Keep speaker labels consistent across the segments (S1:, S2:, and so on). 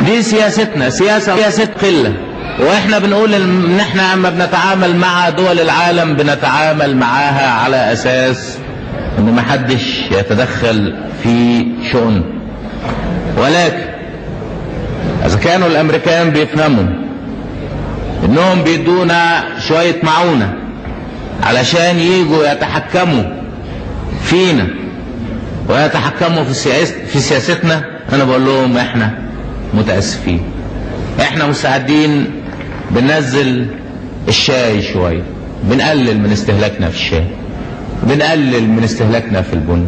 S1: دي سياستنا، سياسة قلة. واحنا بنقول ان احنا عما بنتعامل مع دول العالم بنتعامل معاها على اساس ان محدش يتدخل في شؤون. ولكن اذا كانوا الامريكان بيفهموا انهم بيدونا شوية معونة علشان ييجوا يتحكموا فينا ويتحكموا في سياستنا، انا بقول لهم احنا متأسفين. احنا مستعدين بننزل الشاي شوية، بنقلل من استهلاكنا في الشاي، بنقلل من استهلاكنا في البن،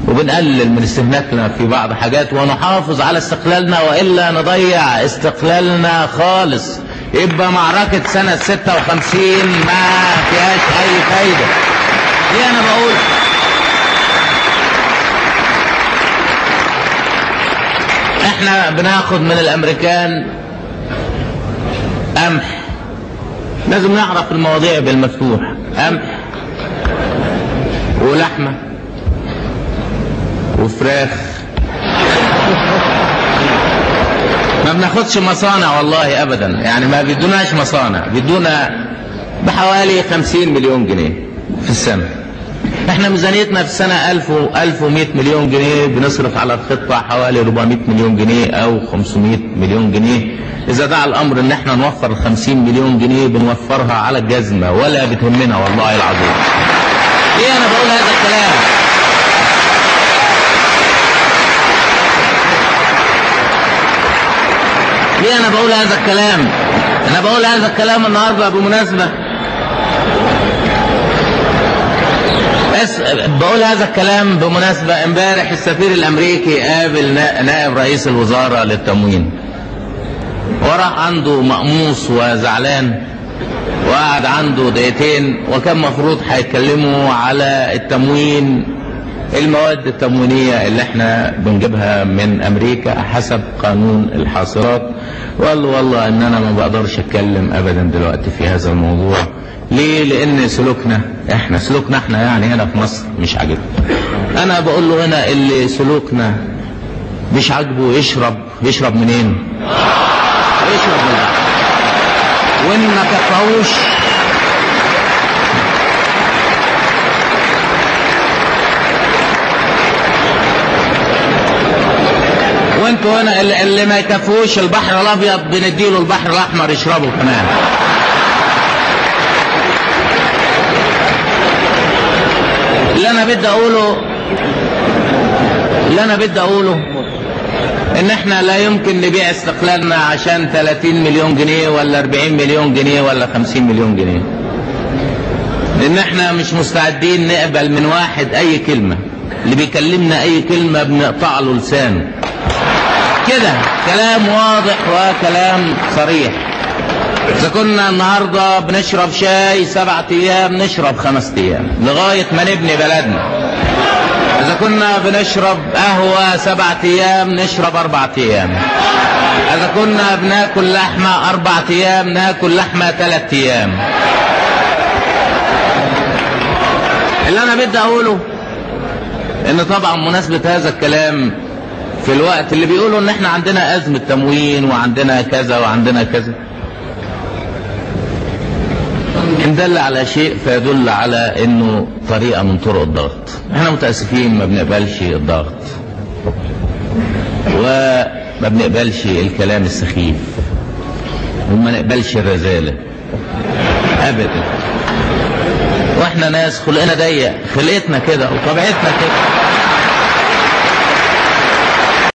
S1: وبنقلل من استهلاكنا في بعض حاجات، ونحافظ على استقلالنا، وإلا نضيع استقلالنا خالص. يبقى معركة سنة 56 ما فيهاش أي فايدة. دي أنا بقول احنا بناخد من الأمريكان قمح. لازم نعرف المواضيع بالمفتوح. قمح ولحمة وفراخ. ما بناخدش مصانع والله ابدا، يعني ما بيدوناش مصانع، بيدونا بحوالي 50 مليون جنيه في السنة. احنا ميزانيتنا في السنة 1100 مليون جنيه، بنصرف على الخطة حوالي 400 مليون جنيه او 500 مليون جنيه. اذا دعا الامر ان احنا نوفر 50 مليون جنيه بنوفرها على الجزمة ولا بتهمنا والله العظيم. ليه انا بقول هذا الكلام؟ ليه انا بقول هذا الكلام؟ انا بقول هذا الكلام النهارده بمناسبة، بقول هذا الكلام بمناسبة امبارح السفير الامريكي قابل نائب رئيس الوزارة للتموين، وراح عنده مقموص وزعلان، وقعد عنده دقيقتين، وكان مفروض هيتكلموا على التموين، المواد التموينية اللي احنا بنجيبها من امريكا حسب قانون الحاصرات. وقال له والله ان انا ما بقدرش اتكلم ابدا دلوقتي في هذا الموضوع. ليه؟ لان سلوكنا احنا يعني هنا في مصر مش عاجبه. انا بقول له هنا اللي سلوكنا مش عاجبه يشرب منين؟ يشرب من البحر. وان ما كفاهوش وانتوا هنا اللي ما يكفوش البحر الابيض بنديله البحر الاحمر يشربه كمان. اللي انا بدي اقوله ان احنا لا يمكن نبيع استقلالنا عشان 30 مليون جنيه ولا 40 مليون جنيه ولا 50 مليون جنيه، لان احنا مش مستعدين نقبل من واحد اي كلمة. اللي بيكلمنا اي كلمة بنقطع له لسانه كده. كلام واضح وكلام صريح. اذا كنا النهاردة بنشرب شاي 7 ايام نشرب 5 ايام لغاية ما نبني بلدنا. اذا كنا بنشرب قهوة 7 ايام نشرب 4 ايام. اذا كنا بناكل لحمة 4 ايام ناكل لحمة 3 ايام. اللي انا بدي اقوله ان طبعا مناسبة هذا الكلام في الوقت اللي بيقولوا ان احنا عندنا ازمة تموين وعندنا كذا وعندنا كذا، ان دل على شيء فيدل على انه طريقة من طرق الضغط. احنا متأسفين ما بنقبلش الضغط وما بنقبلش الكلام السخيف وما نقبلش الرذالة ابدا. واحنا ناس خلقنا ضيق، خلقتنا كده وطبيعتنا كده.